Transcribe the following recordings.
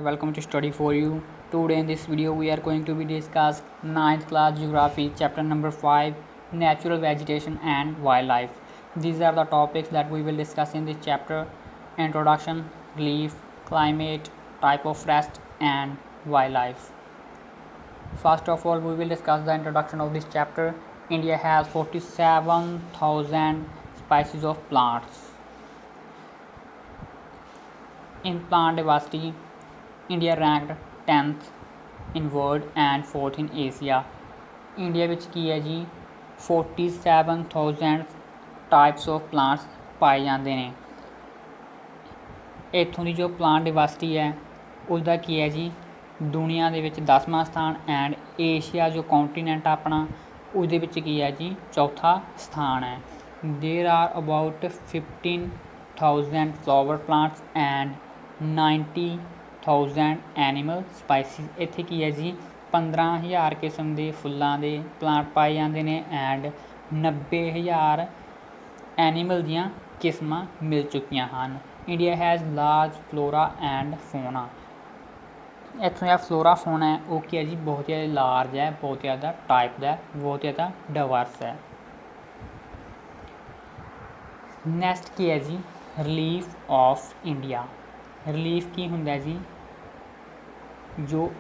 welcome to Study for You. Today in this video we are going to be discuss 9th class geography chapter number 5 natural vegetation and wildlife. These are the topics that we will discuss in this chapter: introduction, relief, climate, type of forest and wildlife. First of all, we will discuss the introduction of this chapter. India has 47,000 species of plants. In plant diversity, India ranked 10th in world and 4th in Asia. India ਵਿੱਚ ਕੀ ਹੈ ਜੀ 47,000 types of plants ਪਾਏ ਜਾਂਦੇ ਨੇ। ਇੱਥੋਂ ਦੀ ਜੋ plant ਡਿਵਰਸਿਟੀ ਹੈ ਉਸਦਾ ਕੀ ਹੈ ਜੀ ਦੁਨੀਆ ਦੇ ਵਿੱਚ 10ਵਾਂ ਸਥਾਨ ਐਂਡ ਏਸ਼ੀਆ ਜੋ ਕੰਟੀਨੈਂਟ ਆਪਣਾ ਉਹਦੇ ਵਿੱਚ ਕੀ ਹੈ ਜੀ ਚੌਥਾ ਸਥਾਨ ਹੈ। There are about 15,000 flower plants and 90,000 animal species. ਇੱਥੇ ਕੀ ਹੈ ਜੀ 15,000 ਕਿਸਮ ਦੇ ਫੁੱਲਾਂ ਦੇ ਪਲਾਂਟ ਪਾਏ ਜਾਂਦੇ ਨੇ ਐਂਡ 90,000 ਐਨੀਮਲ ਦੀਆਂ ਕਿਸਮਾਂ ਮਿਲ ਚੁੱਕੀਆਂ ਹਨ। India has large flora and ਫੋਨਾ। ਇੱਥੋਂ ਦਾ ਫਲੋਰਾ ਫੋਨਾ ਹੈ ਉਹ ਕੀ ਹੈ ਜੀ ਬਹੁਤ ਜ਼ਿਆਦਾ ਲਾਰਜ ਹੈ, ਬਹੁਤ ਜ਼ਿਆਦਾ ਟਾਈਪ ਦਾ, ਬਹੁਤ ਜ਼ਿਆਦਾ ਡਾਇਵਰਸ ਹੈ। ਨੈਕਸਟ ਕੀ ਹੈ ਜੀ ਰਿਲੀਫ ਆਫ ਇੰਡੀਆ। ਰਿਲੀਫ ਕੀ ਹੁੰਦਾ ਜੀ ਜੋ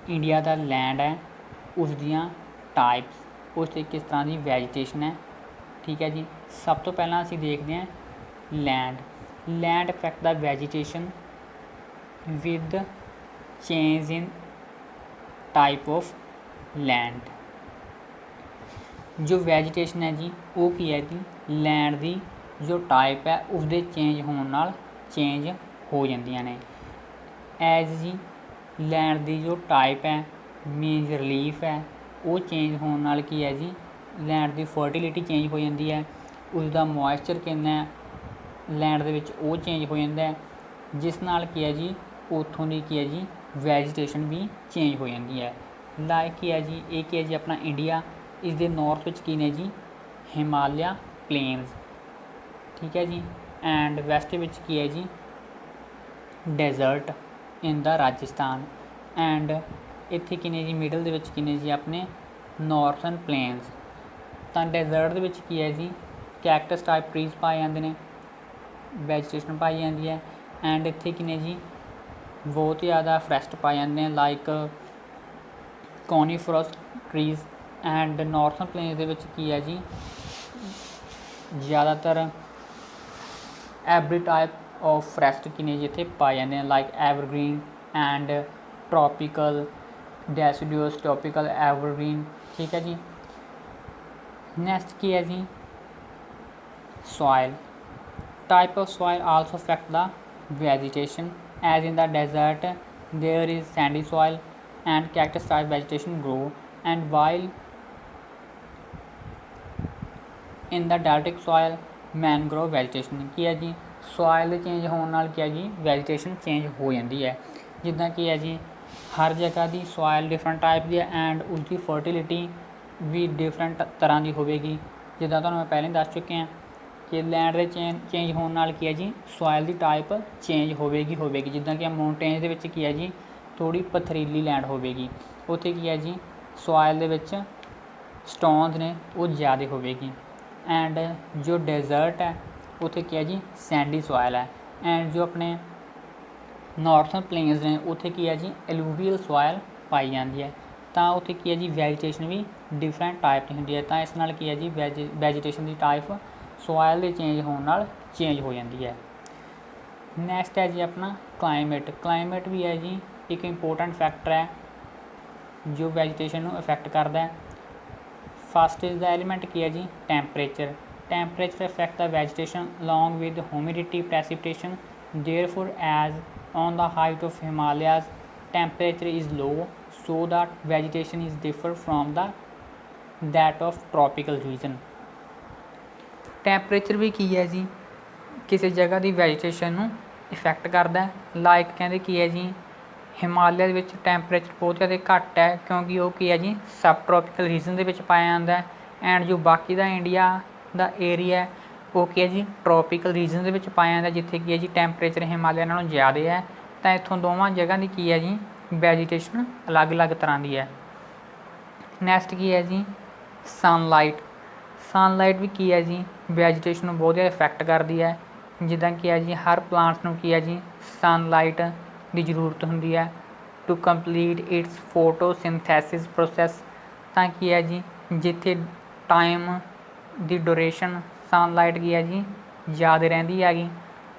ਇੰਡੀਆ ਦਾ ਲੈਂਡ ਹੈ ਉਸ ਦੀਆਂ ਟਾਈਪਸ, ਉਸ 'ਤੇ ਕਿਸ ਤਰ੍ਹਾਂ ਦੀ ਵੈਜੀਟੇਸ਼ਨ ਹੈ। ਠੀਕ ਹੈ ਜੀ, ਸਭ ਤੋਂ ਪਹਿਲਾਂ ਅਸੀਂ ਦੇਖਦੇ ਹਾਂ land affect the vegetation with change in type of land. ਜੋ ਵੈਜੀਟੇਸ਼ਨ ਹੈ ਜੀ ਉਹ ਕੀ ਹੈ ਜੀ ਲੈਂਡ ਦੀ ਜੋ ਟਾਈਪ ਹੈ ਉਸਦੇ ਚੇਂਜ ਹੋਣ ਨਾਲ ਚੇਂਜ ਹੋ ਜਾਂਦੀਆਂ ਨੇ। ਐਜ਼ ਜੀ ਲੈਂਡ ਦੀ ਜੋ ਟਾਈਪ ਹੈ ਮੀਨਜ਼ ਰਿਲੀਫ ਹੈ ਉਹ ਚੇਂਜ ਹੋਣ ਨਾਲ ਕੀ ਹੈ ਜੀ ਲੈਂਡ ਦੀ ਫਰਟੀਲਿਟੀ ਚੇਂਜ ਹੋ ਜਾਂਦੀ ਹੈ, ਉਸਦਾ ਮੋਇਸਚਰ ਕਿੰਨਾ ਹੈ ਲੈਂਡ ਦੇ ਵਿੱਚ ਉਹ ਚੇਂਜ ਹੋ ਜਾਂਦਾ ਹੈ, ਜਿਸ ਨਾਲ ਕੀ ਹੈ ਜੀ ਉੱਥੋਂ ਦੀ ਕੀ ਹੈ ਜੀ ਵੈਜੀਟੇਸ਼ਨ ਵੀ ਚੇਂਜ ਹੋ ਜਾਂਦੀ ਹੈ। ਲਾਈਕ ਕੀ ਹੈ ਜੀ ਇਹ ਕੀ ਹੈ ਜੀ ਆਪਣਾ ਇੰਡੀਆ, ਇਸ ਦੇ ਨੌਰਥ ਵਿੱਚ ਕੀ ਨੇ ਜੀ ਹਿਮਾਲਿਆ ਪਲੇਨਸ। ਠੀਕ ਹੈ ਜੀ, ਐਂਡ ਵੈਸਟ ਵਿੱਚ ਕੀ ਹੈ ਜੀ desert in the Rajasthan and ਇੱਥੇ ਕੀ ਨੇ ਜੀ ਮਿਡਲ ਦੇ ਵਿੱਚ ਕੀ ਨੇ ਜੀ ਆਪਣੇ ਨੌਰਥਰਨ ਪਲੇਨਸ। ਤਾਂ ਡੈਜ਼ਰਟ ਦੇ ਵਿੱਚ ਕੀ ਹੈ ਜੀ ਕੈਕਟਸ ਟਾਈਪ ਟਰੀਜ਼ ਪਾਏ ਜਾਂਦੇ ਨੇ, ਵੈਜੀਟੇਸ਼ਨ ਪਾਈ ਜਾਂਦੀ ਹੈ ਐਂਡ ਇੱਥੇ ਕੀ ਨੇ ਜੀ ਬਹੁਤ ਜ਼ਿਆਦਾ ਫੋਰੈਸਟ ਪਾਏ ਜਾਂਦੇ ਨੇ like coniferous trees and northern plains ਦੇ ਵਿੱਚ ਕੀ ਹੈ ਜੀ ਜ਼ਿਆਦਾਤਰ ਐਵਰੀ ਟਾਈਪ ਆਫ ਫੋਰੈਸਟ ਕੀ ਨੇ ਜੀ ਇੱਥੇ ਪਾਏ ਜਾਂਦੇ ਨੇ like evergreen and tropical deciduous tropical evergreen. ਠੀਕ ਹੈ ਜੀ, ਨੈਕਸਟ ਕੀ ਹੈ ਜੀ soil. Type of soil also affect the vegetation, as in the desert there is sandy soil and cactus type vegetation grow, and while in the deltic soil mangrove vegetation। ਕੀ ਹੈ ਜੀ soil ਦੇ change ਹੋਣ ਨਾਲ ਕੀ ਹੈ ਜੀ vegetation change ਹੋ ਜਾਂਦੀ ਹੈ। ਜਿੱਦਾਂ ਕੀ ਹੈ ਜੀ ਹਰ ਜਗ੍ਹਾ ਦੀ soil ਡਿਫਰੈਂਟ ਟਾਈਪ ਦੀ ਹੈ ਐਂਡ ਉਸਦੀ ਫਰਟੀਲਿਟੀ ਵੀ ਡਿਫਰੈਂਟ ਤਰ੍ਹਾਂ ਦੀ ਹੋਵੇਗੀ। ਜਿੱਦਾਂ ਤੁਹਾਨੂੰ ਮੈਂ ਪਹਿਲਾਂ ਦੱਸ ਚੁੱਕਿਆ ਕਿ ਲੈਂਡ ਦੇ ਚੇਂਜ ਹੋਣ ਨਾਲ ਕੀ ਹੈ ਜੀ ਸੋਇਲ ਦੀ ਟਾਈਪ ਚੇਂਜ ਹੋਵੇਗੀ। ਜਿੱਦਾਂ ਕਿ ਮਾਊਂਟੇਨਸ ਦੇ ਵਿੱਚ ਕੀ ਹੈ ਜੀ ਥੋੜ੍ਹੀ ਪਥਰੀਲੀ ਲੈਂਡ ਹੋਵੇਗੀ, ਉੱਥੇ ਕੀ ਹੈ ਜੀ ਸੋਇਲ ਦੇ ਵਿੱਚ ਸਟੋਨਸ ਨੇ ਉਹ ਜ਼ਿਆਦਾ ਹੋਵੇਗੀ ਐਂਡ ਜੋ ਡੈਜ਼ਰਟ ਹੈ ਉੱਥੇ ਕੀ ਹੈ ਜੀ ਸੈਂਡੀ ਸੋਇਲ ਹੈ ਐਂਡ ਜੋ ਆਪਣੇ ਨੌਰਥਰਨ ਪਲੇਨਸ ਨੇ ਉੱਥੇ ਕੀ ਹੈ ਜੀ ਐਲੂਵੀਅਲ ਸੋਇਲ ਪਾਈ ਜਾਂਦੀ ਹੈ। ਤਾਂ ਉੱਥੇ ਕੀ ਹੈ ਜੀ ਵੈਜੀਟੇਸ਼ਨ ਵੀ ਡਿਫਰੈਂਟ ਟਾਈਪ ਦੀ ਹੁੰਦੀ ਹੈ। ਤਾਂ ਇਸ ਨਾਲ ਕੀ ਹੈ ਜੀ ਵੈਜੀਟੇਸ਼ਨ ਦੀ ਟਾਈਪ ਸੋਇਲ ਦੇ ਚੇਂਜ ਹੋਣ ਨਾਲ ਚੇਂਜ ਹੋ ਜਾਂਦੀ ਹੈ। ਨੈਕਸਟ ਹੈ ਜੀ ਆਪਣਾ ਕਲਾਈਮੇਟ ਵੀ ਹੈ ਜੀ ਇੱਕ ਇੰਪੋਰਟੈਂਟ ਫੈਕਟਰ ਹੈ ਜੋ ਵੈਜੀਟੇਸ਼ਨ ਨੂੰ ਅਫੈਕਟ ਕਰਦਾ ਹੈ। ਫਸਟ ਇਜ਼ ਦਾ ਐਲੀਮੈਂਟ ਕੀ ਹੈ ਜੀ temperature affect the vegetation along with humidity precipitation. therefore as on the height of Himalayas temperature is low so that vegetation is differ from that of tropical region। Temperature ਵੀ ਕੀ ਹੈ ਜੀ ਕਿਸੇ ਜਗ੍ਹਾ ਦੀ ਵੈਜੀਟੇਸ਼ਨ ਨੂੰ ਇਫੈਕਟ ਕਰਦਾ। Like ਕਹਿੰਦੇ ਕੀ ਹੈ ਜੀ ਹਿਮਾਲਿਆ ਦੇ ਵਿੱਚ ਟੈਂਪਰੇਚਰ ਬਹੁਤ ਜ਼ਿਆਦਾ ਘੱਟ ਹੈ ਕਿਉਂਕਿ ਉਹ ਕੀ ਹੈ ਜੀ ਸਬ ਟ੍ਰੋਪੀਕਲ ਰੀਜਨ ਦੇ ਵਿੱਚ ਪਾਇਆ ਜਾਂਦਾ ਐਂਡ ਜੋ ਬਾਕੀ ਦਾ ਇੰਡੀਆ ਦਾ ਏਰੀਆ ਉਹ ਕੀ ਹੈ ਜੀ ਟ੍ਰੋਪੀਕਲ ਰੀਜਨ ਦੇ ਵਿੱਚ ਪਾਇਆ ਜਾਂਦਾ ਜਿੱਥੇ ਕੀ ਹੈ ਜੀ ਟੈਂਪਰੇਚਰ ਹਿਮਾਲਿਆ ਨਾਲੋਂ ਜ਼ਿਆਦਾ ਹੈ ਤਾਂ ਇੱਥੋਂ ਦੋਵਾਂ ਜਗ੍ਹਾ ਦੀ ਕੀ ਹੈ ਜੀ ਵੈਜੀਟੇਸ਼ਨ ਅਲੱਗ-ਅਲੱਗ ਤਰ੍ਹਾਂ ਦੀ ਹੈ। ਨੈਕਸਟ ਕੀ ਹੈ ਜੀ ਸਨਲਾਈਟ। ਸਨਲਾਈਟ ਵੀ ਕੀ ਹੈ ਜੀ ਵੈਜੀਟੇਸ਼ਨ ਨੂੰ ਬਹੁਤ ਜ਼ਿਆਦਾ ਇਫੈਕਟ ਕਰਦੀ ਹੈ। ਜਿੱਦਾਂ ਕੀ ਹੈ ਜੀ ਹਰ ਪਲਾਂਟਸ ਨੂੰ ਕੀ ਹੈ ਜੀ ਸਨਲਾਈਟ ਦੀ ਜ਼ਰੂਰਤ ਹੁੰਦੀ ਹੈ ਟੂ ਕੰਪਲੀਟ ਇਟਸ ਫੋਟੋਸਿੰਥੈਸਿਸ ਪ੍ਰੋਸੈਸ। ਤਾਂ ਕੀ ਹੈ ਜੀ ਜਿੱਥੇ ਟਾਈਮ ਦੀ ਡਿਊਰੇਸ਼ਨ ਸਨਲਾਈਟ ਕੀ ਹੈ ਜੀ ਜ਼ਿਆਦਾ ਰਹਿੰਦੀ ਹੈਗੀ,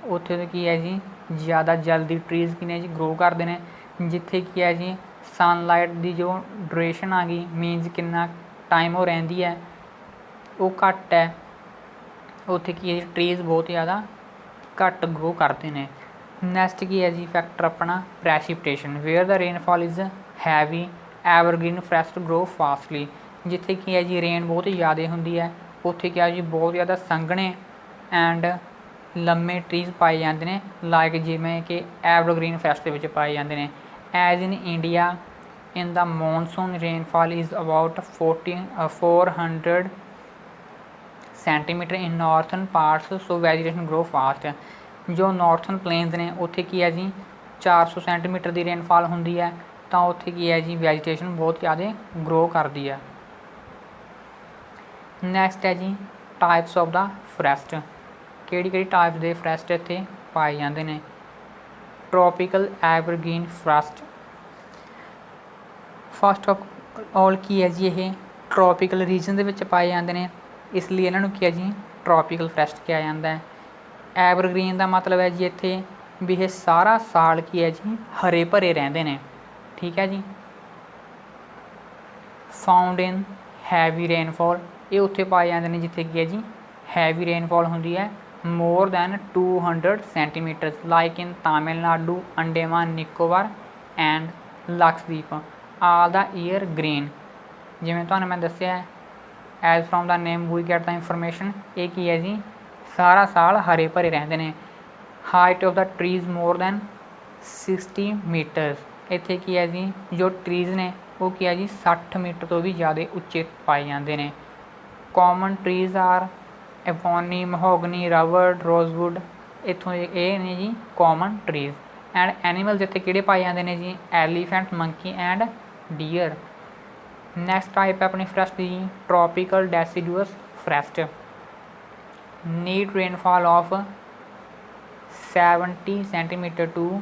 ਉੱਥੇ ਤੋਂ ਕੀ ਹੈ ਜੀ ਜ਼ਿਆਦਾ ਜਲਦੀ ਟਰੀਜ਼ ਕੀ ਨੇ ਜੀ ਗਰੋ ਕਰਦੇ ਨੇ। ਜਿੱਥੇ ਕੀ ਹੈ ਜੀ ਸਨਲਾਈਟ ਦੀ ਜੋ ਡਿਊਰੇਸ਼ਨ ਆ ਗਈ ਮੀਨਜ਼ ਕਿੰਨਾ ਟਾਈਮ ਉਹ ਰਹਿੰਦੀ ਹੈ ਉਹ ਘੱਟ ਹੈ, ਉੱਥੇ ਕੀ ਹੈ ਜੀ ਟਰੀਜ਼ ਬਹੁਤ ਜ਼ਿਆਦਾ ਘੱਟ ਗਰੋ ਕਰਦੇ ਨੇ। ਨੈਕਸਟ ਕੀ ਹੈ ਜੀ ਫੈਕਟਰ ਆਪਣਾ precipitation. Where the rainfall is heavy evergreen forest grow fastly. ਜਿੱਥੇ ਕੀ ਹੈ ਜੀ ਰੇਨ ਬਹੁਤ ਜ਼ਿਆਦਾ ਹੁੰਦੀ ਹੈ ਉੱਥੇ ਕੀ ਹੈ ਜੀ ਬਹੁਤ ਜ਼ਿਆਦਾ ਸੰਘਣੇ ਐਂਡ ਲੰਮੇ ਟਰੀਜ਼ ਪਾਏ ਜਾਂਦੇ ਨੇ, ਲਾਈਕ ਜਿਵੇਂ ਕਿ ਐਵਰਗ੍ਰੀਨ ਫੋਰੈਸਟ ਦੇ ਵਿੱਚ ਪਾਏ ਜਾਂਦੇ ਨੇ। As in India in the monsoon rainfall is about 400 centimetre in northern parts, so vegetation grow fast. ਜੋ ਨਾਰਥਨ ਪਲੇਨਸ ਨੇ ਉੱਥੇ ਕੀ ਹੈ ਜੀ 400 ਸੈਂਟੀਮੀਟਰ ਦੀ ਰੇਨਫਾਲ ਹੁੰਦੀ ਹੈ, ਤਾਂ ਉੱਥੇ ਕੀ ਹੈ ਜੀ ਵੈਜੀਟੇਸ਼ਨ ਬਹੁਤ ਜ਼ਿਆਦਾ ਗਰੋ ਕਰਦੀ ਹੈ। ਨੈਕਸਟ ਹੈ ਜੀ ਟਾਈਪਸ ਆਫ ਦਾ ਫੋਰੈਸਟ। ਕਿਹੜੀ ਕਿਹੜੀ ਟਾਈਪ ਦੇ ਫੋਰੈਸਟ ਇੱਥੇ ਪਾਏ ਜਾਂਦੇ ਨੇ। Tropical evergreen forest. First of all ਕੀ ਹੈ ਜੀ ਇਹ ਟ੍ਰੋਪੀਕਲ ਰੀਜਨ ਦੇ ਵਿੱਚ ਪਾਏ ਜਾਂਦੇ ਨੇ, ਇਸ ਲਈ ਇਹਨਾਂ ਨੂੰ ਕੀ ਹੈ ਜੀ ਟ੍ਰੋਪੀਕਲ ਫੋਰੈਸਟ ਕਿਹਾ ਜਾਂਦਾ ਹੈ। ਐਵਰਗ੍ਰੀਨ ਦਾ ਮਤਲਬ ਹੈ ਜੀ ਇੱਥੇ ਵੀ ਇਹ ਸਾਰਾ ਸਾਲ ਕੀ ਹੈ ਜੀ ਹਰੇ ਭਰੇ ਰਹਿੰਦੇ ਨੇ, ਠੀਕ ਹੈ ਜੀ। ਫਾਊਂਡ ਇਨ ਹੈਵੀ ਰੇਨਫਾਲ, ਇਹ ਉੱਥੇ ਪਾਏ ਜਾਂਦੇ ਨੇ ਜਿੱਥੇ ਕੀ ਹੈ ਜੀ ਹੈਵੀ ਰੇਨਫਾਲ ਹੁੰਦੀ ਹੈ more than 200 centimeters, like in Tamil Nadu, Andaman Nicobar and Lakshadweep, all the year green। ਜਿਵੇਂ ਤੁਹਾਨੂੰ ਮੈਂ ਦੱਸਿਆ as from the name we get the information, ਇਹ ਕੀ ਹੈ ਜੀ ਸਾਰਾ ਸਾਲ ਹਰੇ ਭਰੇ ਰਹਿੰਦੇ ਨੇ। height of the trees more than 60 meters, ਇੱਥੇ ਕੀ ਹੈ ਜੀ ਜੋ ਟਰੀਜ਼ ਨੇ ਉਹ ਕੀ ਹੈ ਜੀ 60 ਮੀਟਰ ਤੋਂ ਵੀ ਜ਼ਿਆਦਾ ਉੱਚੇ ਪਾਏ ਜਾਂਦੇ ਨੇ। common trees are ਐਫੋਨੀ, mahogany, rubber, ਰੋਜ਼ਵੁੱਡ, ਇੱਥੋਂ ਇਹ ਨੇ ਜੀ ਕਾਮਨ ਟਰੀਜ਼। ਐਂਡ ਐਨੀਮਲਸ ਇੱਥੇ ਕਿਹੜੇ ਪਾਏ ਜਾਂਦੇ ਨੇ ਜੀ elephant, monkey and deer. Next type ਹੈ ਆਪਣੀ ਫੋਰੈਸਟ ਦੀ ਜੀ tropical deciduous forest. Need rainfall of 70 centimetre to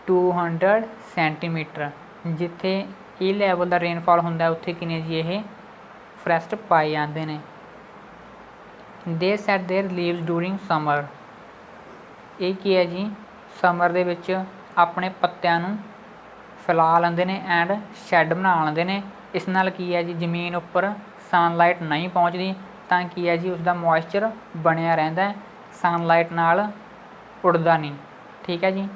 200 centimetre. ਜਿੱਥੇ ਇਹ ਲੈਵਲ ਦਾ ਰੇਨਫਾਲ ਹੁੰਦਾ ਉੱਥੇ ਕਿੰਨੇ ਜੀ ਇਹ ਫੋਰੈਸਟ ਪਾਏ ਜਾਂਦੇ ਨੇ। ਦੇ set there leaves during summer, ਇਹ ਕੀ ਹੈ ਜੀ ਸਮਰ ਦੇ ਵਿੱਚ ਆਪਣੇ ਪੱਤਿਆਂ ਨੂੰ ਫੈਲਾ ਲੈਂਦੇ ਨੇ ਐਂਡ ਸ਼ੈੱਡ ਬਣਾ ਲੈਂਦੇ ਨੇ। ਇਸ ਨਾਲ ਕੀ ਹੈ ਜੀ ਜ਼ਮੀਨ ਉੱਪਰ ਸਨਲਾਈਟ ਨਹੀਂ ਪਹੁੰਚਦੀ, ਤਾਂ ਕੀ ਹੈ ਜੀ ਉਸਦਾ ਮੋਇਸਚਰ ਬਣਿਆ ਰਹਿੰਦਾ, ਸਨਲਾਈਟ ਨਾਲ ਉੱਡਦਾ ਨਹੀਂ, ਠੀਕ ਹੈ ਜੀ।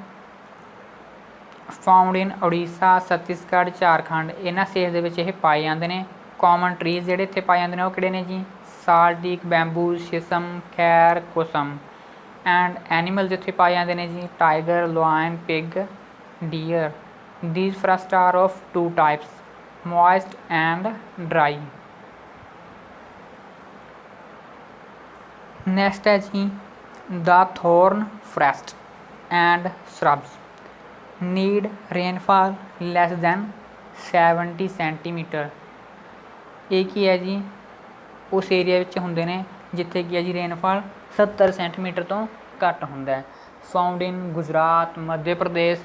ਫਾਊਂਡ ਇਨ ਉੜੀਸਾ, ਛੱਤੀਸਗੜ੍ਹ, ਝਾਰਖੰਡ, ਇਹਨਾਂ ਸਟੇਟ ਦੇ ਵਿੱਚ ਇਹ ਪਾਏ ਜਾਂਦੇ ਨੇ। ਕਾਮਨ ਟਰੀਜ਼ ਜਿਹੜੇ ਇੱਥੇ ਪਾਏ ਜਾਂਦੇ ਨੇ ਉਹ ਕਿਹੜੇ ਨੇ ਜੀ ਸਾਲਟੀਕ, ਬੈਂਬੂ, ਸ਼ਿਸਮ, ਖੈਰ, ਕੋਸਮ। ਐਂਡ ਐਨੀਮਲਸ ਇੱਥੇ ਪਾਏ ਜਾਂਦੇ ਨੇ ਜੀ tiger, lion, pig, deer. These forest are of 2 types, moist and dry. Next ਹੈ ਜੀ the thorn forest and shrubs. Need rainfall less than 70 centimetre, ਇਹ ਕੀ ਹੈ ਜੀ ਉਸ ਏਰੀਆ ਵਿੱਚ ਹੁੰਦੇ ਨੇ ਜਿੱਥੇ ਕੀ ਹੈ ਜੀ ਰੇਨਫਾਲ 70 ਸੈਂਟੀਮੀਟਰ ਤੋਂ ਘੱਟ ਹੁੰਦਾ। ਫਾਊਂਡ ਇਨ ਗੁਜਰਾਤ, ਮੱਧ ਪ੍ਰਦੇਸ਼,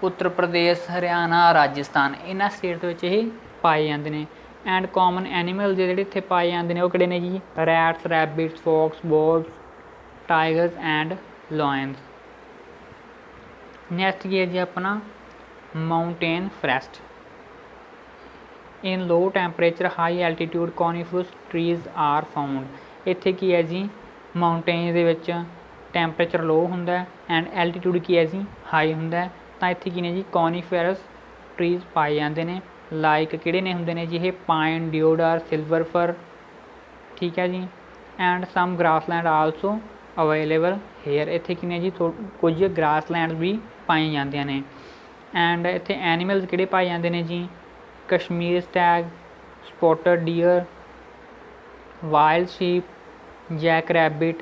ਉੱਤਰ ਪ੍ਰਦੇਸ਼, ਹਰਿਆਣਾ, ਰਾਜਸਥਾਨ, ਇਹਨਾਂ ਸਟੇਟ ਦੇ ਵਿੱਚ ਇਹ ਪਾਏ ਜਾਂਦੇ ਨੇ। ਐਂਡ ਕਾਮਨ ਐਨੀਮਲ ਜਿਹੜੇ ਇੱਥੇ ਪਾਏ ਜਾਂਦੇ ਨੇ ਉਹ ਕਿਹੜੇ ਨੇ ਜੀ rats, rabbits, fox, wolves, tigers and lions. Next ਕੀ ਹੈ ਜੀ ਆਪਣਾ mountain forest. In low temperature high altitude coniferous trees are found, ਇੱਥੇ ਕੀ ਹੈ ਜੀ ਮਾਊਂਟੇਨ ਦੇ ਵਿੱਚ ਟੈਂਪਰੇਚਰ ਲੋ ਹੁੰਦਾ ਐਂਡ ਐਲਟੀਟਿਊਡ ਕੀ ਹੈ ਜੀ ਹਾਈ ਹੁੰਦਾ, ਤਾਂ ਇੱਥੇ ਕੀ ਨੇ ਜੀ ਕੋਨੀਫਰਸ ਟਰੀਜ਼ ਪਾਏ ਜਾਂਦੇ ਨੇ। ਲਾਈਕ ਕਿਹੜੇ ਨੇ ਹੁੰਦੇ ਨੇ ਜੀ ਇਹ ਪਾਈਨ, ਡਿਓਡਰ, ਸਿਲਵਰ ਫਰ, ਠੀਕ ਹੈ ਜੀ। And some grassland also available here, ਇੱਥੇ ਕੀ ਨੇ ਜੀ ਕੁਝ ਗ੍ਰਾਸਲੈਂਡ ਵੀ ਪਾਈਆਂ ਜਾਂਦੀਆਂ ਨੇ। ਐਂਡ ਇੱਥੇ ਐਨੀਮਲਸ ਕਿਹੜੇ ਪਾਏ ਜਾਂਦੇ ਨੇ ਜੀ Kashmir stag, spotted deer, wild sheep, jack rabbit,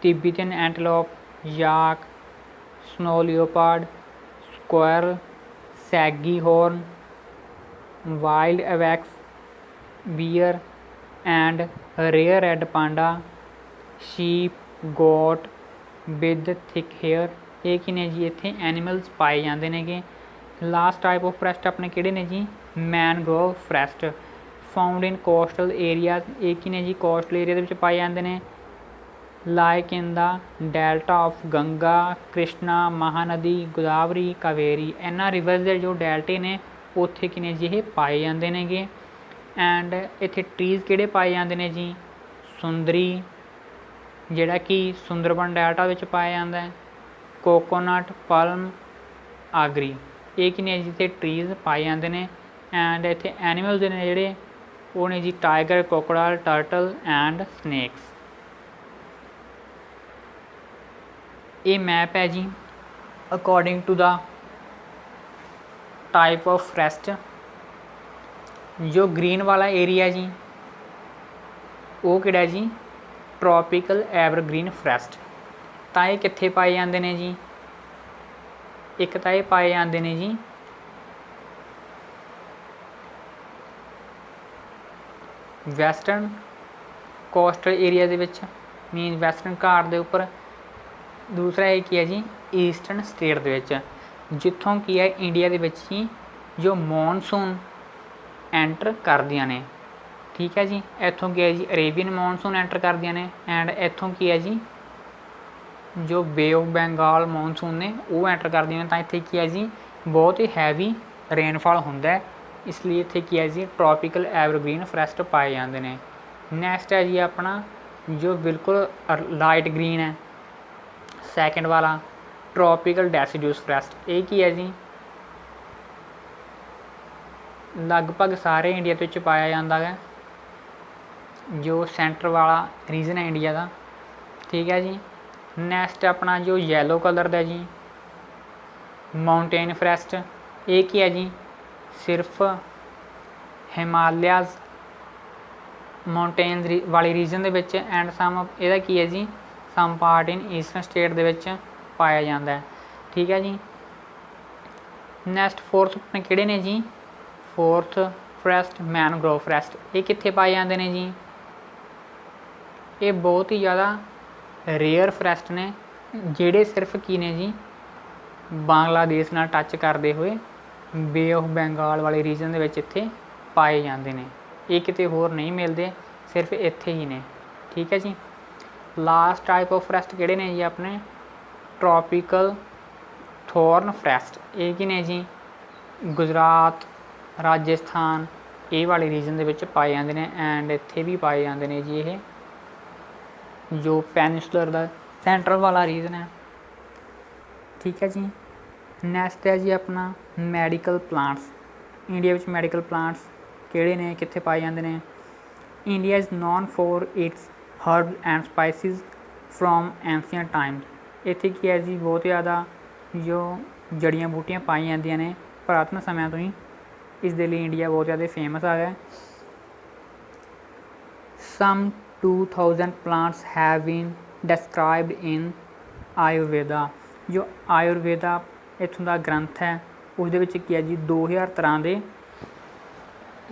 Tibetan antelope, yak, snow leopard, squirrel, saggy horn, wild ibex, bear and rare red panda, sheep, goat with thick hair। ਇਹ ਕੀ ਨੇ ਜੀ ਇੱਥੇ ਐਨੀਮਲਸ ਪਾਏ ਜਾਂਦੇ ਨੇਗੇ। ਲਾਸਟ ਟਾਈਪ ਆਫ ਫੋਰੈਸਟ ਆਪਣੇ ਕਿਹੜੇ ਨੇ ਜੀ ਮੈਨਗ੍ਰੋਵ ਫੋਰੈਸਟ ਫਾਊਂਡ ਇਨ ਕੋਸਟਲ ਏਰੀਆਜ਼। ਇਹ ਕੀ ਨੇ ਜੀ ਕੋਸਟਲ ਏਰੀਆ ਦੇ ਵਿੱਚ ਪਾਏ ਜਾਂਦੇ ਨੇ। Like in the delta of Ganga, Krishna, Mahanadi, Godavari, Kaveri. ਇਹਨਾਂ ਰਿਵਰਸ ਦੇ ਜੋ ਡੈਲਟੇ ਨੇ ਉੱਥੇ ਕੀ ਨੇ ਜੀ ਇਹ ਪਾਏ ਜਾਂਦੇ ਨੇਗੇ। ਐਂਡ ਇੱਥੇ ਟਰੀਜ਼ ਕਿਹੜੇ ਪਾਏ ਜਾਂਦੇ ਨੇ ਜੀ ਸੁੰਦਰੀ ਜਿਹੜਾ ਕਿ ਸੁੰਦਰਬਨ ਡੈਲਟਾ ਵਿੱਚ ਪਾਇਆ ਜਾਂਦਾ ਹੈ, ਕੋਕੋਨਟ, ਪਲਮ, ਆਗਰੀ। ਇਹ ਕੀ ਨੇ ਜਿੱਥੇ ਟਰੀਜ਼ ਪਾਏ ਜਾਂਦੇ ਨੇ। ਐਂਡ ਇੱਥੇ ਐਨੀਮਲਸ ਦੇ ਨੇ ਜਿਹੜੇ ਉਹ ਨੇ ਜੀ tiger, crocodile, turtle and snakes. ਇਹ ਮੈਪ ਹੈ ਜੀ according to the type of forest. जो ग्रीन वाला एरिया जी वो किहड़ा जी ट्रॉपिकल एवरग्रीन फॉरेस्ट। ਤਾਂ ਇਹ ਕਿੱਥੇ ਪਾਏ ਜਾਂਦੇ ਨੇ ਜੀ ਇੱਕ ਤਾਂ ਇਹ ਪਾਏ ਜਾਂਦੇ ਨੇ ਜੀ ਵੈਸਟਰਨ ਕੋਸਟਲ ਏਰੀਆ ਦੇ ਵਿੱਚ ਮੀਨ ਵੈਸਟਰਨ ਘਾਟ ਦੇ ਉੱਪਰ। ਦੂਸਰਾ ਇਹ ਕੀ ਹੈ ਜੀ ਈਸਟਰਨ ਸਟੇਟ ਦੇ ਵਿੱਚ ਜਿੱਥੋਂ ਕੀ ਹੈ ਇੰਡੀਆ ਦੇ ਵਿੱਚ ਹੀ ਜੋ ਮੌਨਸੂਨ ਐਂਟਰ ਕਰਦੀਆਂ ਨੇ। ਠੀਕ ਹੈ ਜੀ ਇੱਥੋਂ ਕੀ ਹੈ ਜੀ ਅਰੇਬੀਅਨ ਮੌਨਸੂਨ ਐਂਟਰ ਕਰਦੀਆਂ ਨੇ। ਐਂਡ ਇੱਥੋਂ ਕੀ ਹੈ ਜੀ ਜੋ ਬੇ ਆਫ ਬੰਗਾਲ ਮੌਨਸੂਨ ਨੇ ਉਹ ਐਂਟਰ ਕਰਦੀਆਂ ਨੇ। ਤਾਂ ਇੱਥੇ ਕੀ ਹੈ ਜੀ ਬਹੁਤ ਹੀ ਹੈਵੀ ਰੇਨਫਾਲ ਹੁੰਦਾ ਇਸ ਲਈ ਇੱਥੇ ਕੀ ਹੈ ਜੀ ਟ੍ਰੋਪੀਕਲ ਐਵਰਗ੍ਰੀਨ ਫੋਰੈਸਟ ਪਾਏ ਜਾਂਦੇ ਨੇ। ਨੈਕਸਟ ਹੈ ਜੀ ਆਪਣਾ ਜੋ ਬਿਲਕੁਲ ਲਾਈਟ ਗ੍ਰੀਨ ਹੈ ਸੈਕਿੰਡ ਵਾਲਾ ट्रॉपिकल डेसिड्यूस फॉरेस्ट। ਇਹ ਕੀ ਹੈ ਜੀ ਲਗਭਗ ਸਾਰੇ ਇੰਡੀਆ ਦੇ ਵਿੱਚ ਪਾਇਆ ਜਾਂਦਾ ਹੈ ਜੋ ਸੈਂਟਰ ਵਾਲਾ ਰੀਜਨ ਹੈ ਇੰਡੀਆ ਦਾ। ਠੀਕ ਹੈ ਜੀ ਨੈਕਸਟ ਆਪਣਾ ਜੋ ਯੈਲੋ ਕਲਰ ਦਾ ਜੀ ਮਾਊਂਟੇਨ ਫੋਰੈਸਟ। ਇਹ ਕੀ ਹੈ ਜੀ ਸਿਰਫ ਹਿਮਾਲਿਆਜ਼ ਮਾਊਂਟੇਨ ਵਾਲੇ ਰੀਜਨ ਦੇ ਵਿੱਚ ਐਂਡ ਸਮ ਇਹਦਾ ਕੀ ਹੈ ਜੀ ਸਮ ਪਾਰਟ ਇਨ ਈਸਟਰਨ ਸਟੇਟ ਦੇ ਵਿੱਚ ਪਾਇਆ ਜਾਂਦਾ ਹੈ। ਠੀਕ ਹੈ ਜੀ ਨੈਕਸਟ ਫੋਰਥ ਆਪਣੇ ਕਿਹੜੇ ਨੇ ਜੀ ਫੋਰਥ ਫੋਰੈਸਟ ਮੈਨਗ੍ਰੋਵ ਫੋਰੈਸਟ। ਇਹ ਕਿੱਥੇ ਪਾਏ ਜਾਂਦੇ ਨੇ ਜੀ ਇਹ ਬਹੁਤ ਹੀ ਜ਼ਿਆਦਾ ਰੇਅਰ ਫੋਰੈਸਟ ਨੇ ਜਿਹੜੇ ਸਿਰਫ ਕੀ ਨੇ ਜੀ ਬਾਂਗਲਾਦੇਸ਼ ਨਾਲ ਟੱਚ ਕਰਦੇ ਹੋਏ ਬੇ ਆਫ ਬੰਗਾਲ ਵਾਲੇ ਰੀਜਨ ਦੇ ਵਿੱਚ ਇੱਥੇ ਪਾਏ ਜਾਂਦੇ ਨੇ। ਇਹ ਕਿਤੇ ਹੋਰ ਨਹੀਂ ਮਿਲਦੇ ਸਿਰਫ ਇੱਥੇ ਹੀ ਨੇ। ਠੀਕ ਹੈ ਜੀ ਲਾਸਟ ਟਾਈਪ ਆਫ ਫੋਰੈਸਟ ਕਿਹੜੇ ਨੇ ਜੀ ਆਪਣੇ ट्रॉपिकल थॉर्न फॉरेस्ट। ਇਹ ਕੀ ਨੇ ਜੀ ਗੁਜਰਾਤ ਰਾਜਸਥਾਨ ਇਹ ਵਾਲੇ ਰੀਜਨ ਦੇ ਵਿੱਚ ਪਾਏ ਜਾਂਦੇ ਨੇ। ਐਂਡ ਇੱਥੇ ਵੀ ਪਾਏ ਜਾਂਦੇ ਨੇ ਜੀ ਇਹ ਜੋ ਪੈਨਿਸੂਲਰ ਦਾ ਸੈਂਟਰਲ ਵਾਲਾ ਰੀਜਨ ਹੈ। ਠੀਕ ਹੈ ਜੀ ਨੈਕਸਟ ਹੈ ਜੀ ਆਪਣਾ ਮੈਡੀਕਲ ਪਲਾਂਟਸ। ਇੰਡੀਆ ਵਿੱਚ ਮੈਡੀਕਲ ਪਲਾਂਟਸ ਕਿਹੜੇ ਨੇ ਕਿੱਥੇ ਪਾਏ ਜਾਂਦੇ ਨੇ। India is non for it's herbs and spices from ancient Times. ਇੱਥੇ ਕੀ ਹੈ ਜੀ ਬਹੁਤ ਜ਼ਿਆਦਾ ਜੋ ਜੜੀਆਂ ਬੂਟੀਆਂ ਪਾਈਆਂ ਜਾਂਦੀਆਂ ਨੇ ਪੁਰਾਤਨ ਸਮਿਆਂ ਤੋਂ ਹੀ ਇਸ ਦੇ ਲਈ ਇੰਡੀਆ ਬਹੁਤ ਜ਼ਿਆਦਾ ਫੇਮਸ ਆ ਗਿਆ। ਸਮ 2000 ਪਲਾਂਟਸ ਹੈਵ ਬੀਨ ਡਿਸਕ੍ਰਾਈਬਡ ਇਨ ਆਯੁਰਵੇਦਾ। ਜੋ ਆਯੁਰਵੇਦਾ ਇੱਥੋਂ ਦਾ ਗ੍ਰੰਥ ਹੈ ਉਸ ਦੇ ਵਿੱਚ ਕੀ ਹੈ ਜੀ 2000 ਤਰ੍ਹਾਂ ਦੇ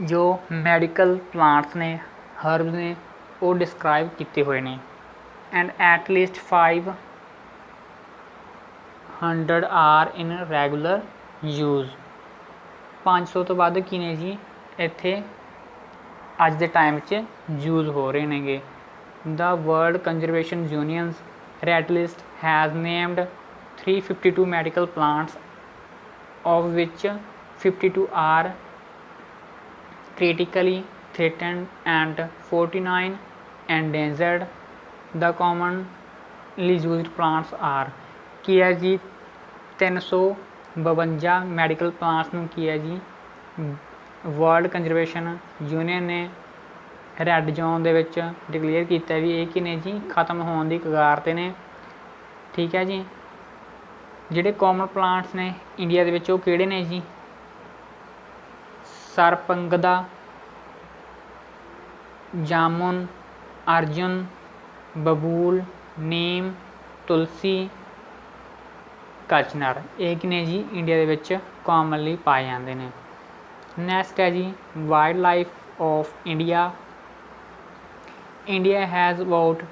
ਜੋ ਮੈਡੀਕਲ ਪਲਾਂਟਸ ਨੇ ਹਰਬਸ ਨੇ ਉਹ ਡਿਸਕ੍ਰਾਈਬ ਕੀਤੇ ਹੋਏ ਨੇ। And at least 500 are in regular use. 500 ਤੋਂ ਵੱਧ ਕੀ ਨੇ ਜੀ ਇੱਥੇ ਅੱਜ ਦੇ ਟਾਈਮ 'ਚ ਯੂਜ਼ ਹੋ ਰਹੇ ਨੇਗੇ। The World Conservation Union's Red List has named 352 medical plants of which 52 are critically threatened and 49 endangered. The commonly used plants are ਕੀ ਹੈ ਜੀ 352 ਮੈਡੀਕਲ ਪਲਾਂਟਸ ਨੂੰ ਕੀ ਹੈ ਜੀ ਵਰਲਡ ਕੰਜ਼ਰਵੇਸ਼ਨ ਯੂਨੀਅਨ ਨੇ ਰੈੱਡ ਜ਼ੋਨ ਦੇ ਵਿੱਚ ਡਿਕਲੇਅਰ ਕੀਤਾ ਵੀ ਇਹ ਕੀ ਨੇ ਜੀ ਖਤਮ ਹੋਣ ਦੀ ਕਗਾਰ 'ਤੇ ਨੇ। ਠੀਕ ਹੈ ਜੀ ਜਿਹੜੇ ਕਾਮਨ ਪਲਾਂਟਸ ਨੇ ਇੰਡੀਆ ਦੇ ਵਿੱਚ ਉਹ ਕਿਹੜੇ ਨੇ ਜੀ ਸਰਪੰਗਦਾ, ਜਾਮੁਨ, ਅਰਜੁਨ, ਬਬੂਲ, ਨੀਮ, ਤੁਲਸੀ, ਕਚਨਰ, ਇਹ ਕੀ ਨੇ ਜੀ ਇੰਡੀਆ ਦੇ ਵਿੱਚ ਕਾਮਨਲੀ ਪਾਏ ਜਾਂਦੇ ਨੇ। ਨੈਕਸਟ ਹੈ ਜੀ wild life of India. India has about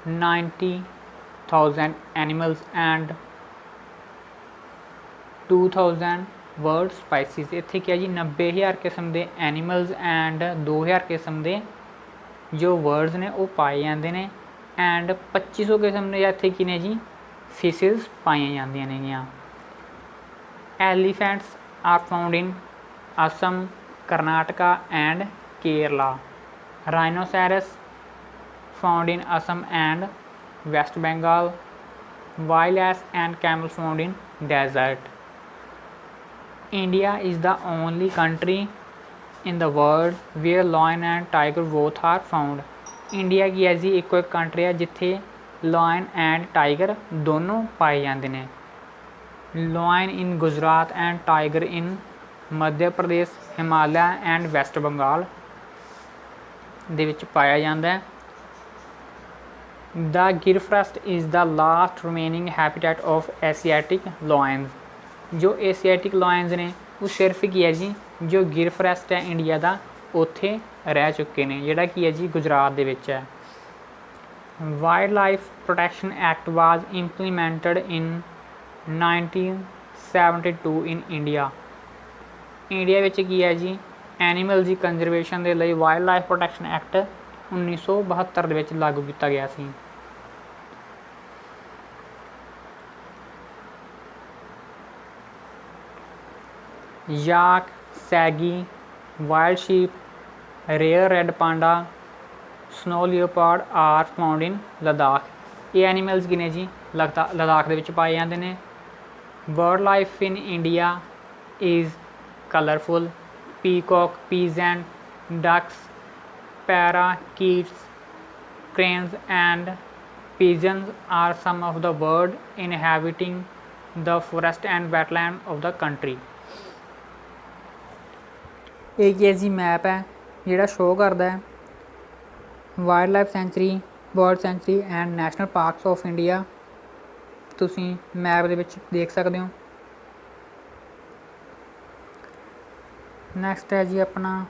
90,000 animals and 2,000 bird species. ਇੱਥੇ ਕੀ ਹੈ ਜੀ 90,000 ਕਿਸਮ ਦੇ ਐਨੀਮਲਸ ਐਂਡ 2,000 ਕਿਸਮ ਦੇ ਜੋ ਵਰਡਸ ਨੇ ਉਹ ਪਾਏ ਜਾਂਦੇ ਨੇ ਐਂਡ 2500 ਕਿਸਮ ਦੇ ਇੱਥੇ ਕੀ ਨੇ ਜੀ ਫਿਸ਼ਿਜ਼ ਪਾਈਆਂ ਜਾਂਦੀਆਂ ਨੇਗੀਆਂ। Elephants are found in Assam, Karnataka and Kerala. Rhinoceros found in Assam and West Bengal. Wild ass and camel found in desert. India is the only country in the world where lion and tiger both are found. India ਕੀ ਹੈ ਜੀ ਇੱਕੋ ਇੱਕ country ਹੈ ਜਿੱਥੇ line and tiger ਦੋਨੋਂ ਪਾਏ ਜਾਂਦੇ ਨੇ। Line in Gujarat and tiger in Madhya Pradesh, Himalaya and West Bengal ਦੇ ਵਿੱਚ ਪਾਇਆ ਜਾਂਦਾ ਹੈ। The Gir forest is the last remaining habitat of Asiatic lions. ਜੋ ਏਸੀਆਟਿਕ ਲਾਇਨਸ ਨੇ ਉਹ ਸਿਰਫ ਕੀ ਹੈ ਜੀ ਜੋ ਗਿਰ ਫੋਰੈਸਟ ਹੈ ਇੰਡੀਆ ਦਾ ਉੱਥੇ ਰਹਿ ਚੁੱਕੇ ਨੇ, ਜਿਹੜਾ ਕੀ ਹੈ ਜੀ ਗੁਜਰਾਤ ਦੇ ਵਿੱਚ ਹੈ। Wild life protection act was implemented in 1972 in India. India ਵਿੱਚ ਕੀ ਹੈ ਜੀ ਐਨੀਮਲ ਦੀ ਕੰਜ਼ਰਵੇਸ਼ਨ ਦੇ ਲਈ ਵਾਈਲਡ ਲਾਈਫ ਪ੍ਰੋਟੈਕਸ਼ਨ ਐਕਟ 1972 ਦੇ ਵਿੱਚ ਲਾਗੂ ਕੀਤਾ ਗਿਆ ਸੀ। Yak, shaggy, wild sheep, rare red panda, snow leopard are found in Ladakh. ਇਹ ਐਨੀਮਲਸ ਕੀ ਨੇ ਜੀ ਲਦਾਖ ਦੇ ਵਿੱਚ ਪਾਏ ਜਾਂਦੇ ਨੇ। Bird life in India is colourful. Peacock, pheasant, ducks, parakeets, cranes and pigeons are some of the birds inhabiting the forest and wetland of the country. ਇਹ ਕੀ ਹੈ ਜੀ ਮੈਪ ਹੈ ਜਿਹੜਾ ਸ਼ੋਅ ਕਰਦਾ ਹੈ wild life sanctuary, bird sanctuary and national parks of India. ਤੁਸੀਂ map ਦੇ ਵਿੱਚ ਦੇਖ ਸਕਦੇ ਹੋ। ਨੈਕਸਟ ਹੈ ਜੀ ਆਪਣਾ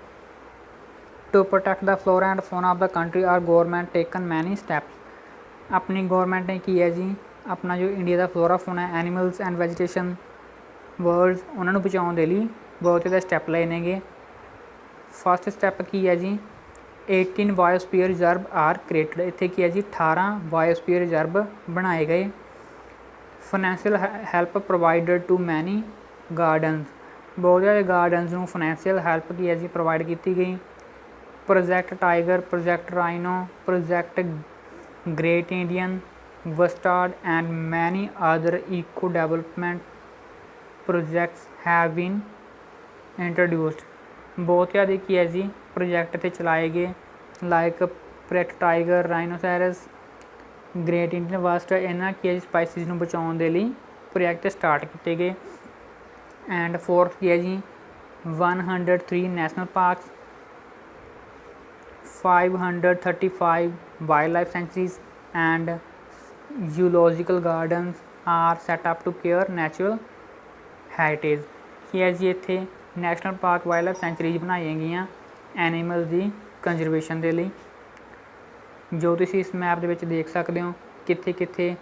To protect the flora and fauna of the country our government taken many steps. अपनी गवर्नमेंट ने की है जी अपना जो इंडिया का flora fauna animals and वैजीटेशन birds उन्होंने बचाने के लिए बहुत ज़्यादा स्टैप लए नेगे। फस्ट स्टैप की है जी 18 बायोस्फीयर रिजर्व आर क्रिएटेड। इत्थे की है जी 18 बायोस्फीयर रिजर्व बनाए गए। Financial help provided to many gardens. बहुत ज़्यादा गार्डनस नूं फाइनैंशियल हैल्प की है जी प्रोवाइड की गई। Project tiger, project rhino, project great Indian bustard and many other eco development projects have been introduced. बहुत ज़्यादा की है जी प्रोजैक्ट इत्थे चलाए गए like project tiger, rhinoceros, great Indian bustard. इन्हां की है जी स्पाइसीज़ नूं बचाउण दे लई प्रोजैक्ट स्टार्ट किए गए। एंड फोर्थ की है जी 103 national parks, 535 wildlife sanctuaries and zoological gardens are set up to care natural heritage। ਕੀ ਹੈ ਜੀ ਇੱਥੇ national park wild life centuries ਬਣਾਈਆਂ ਗਈਆਂ ਐਨੀਮਲ ਦੀ ਕੰਜ਼ਰਵੇਸ਼ਨ ਦੇ ਲਈ, ਜੋ ਤੁਸੀਂ ਇਸ ਮੈਪ ਦੇ ਵਿੱਚ ਦੇਖ ਸਕਦੇ ਹੋ ਕਿੱਥੇ ਕਿੱਥੇ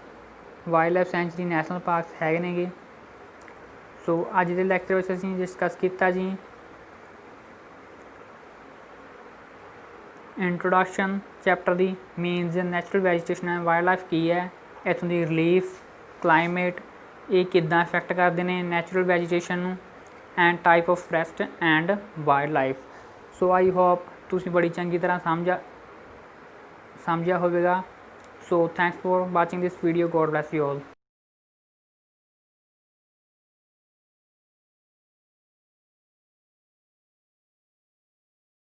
wild life sanctuary national parks ਹੈਗੇ ਨੇਗੇ। ਸੋ ਅੱਜ ਦੇ ਲੈਕਚਰ ਵਿੱਚ ਅਸੀਂ ਡਿਸਕਸ ਕੀਤਾ ਜੀ introduction chapter the means natural vegetation and wild life की है, इतों दी रिलीफ, क्लाइमेट ये किद्दां इफैक्ट करते हैं natural vegetation and type of forest and wild life. So I hope तुसीं बड़ी चंगी तरह समझा होवेगा। So thanks for watching this video. God bless you all.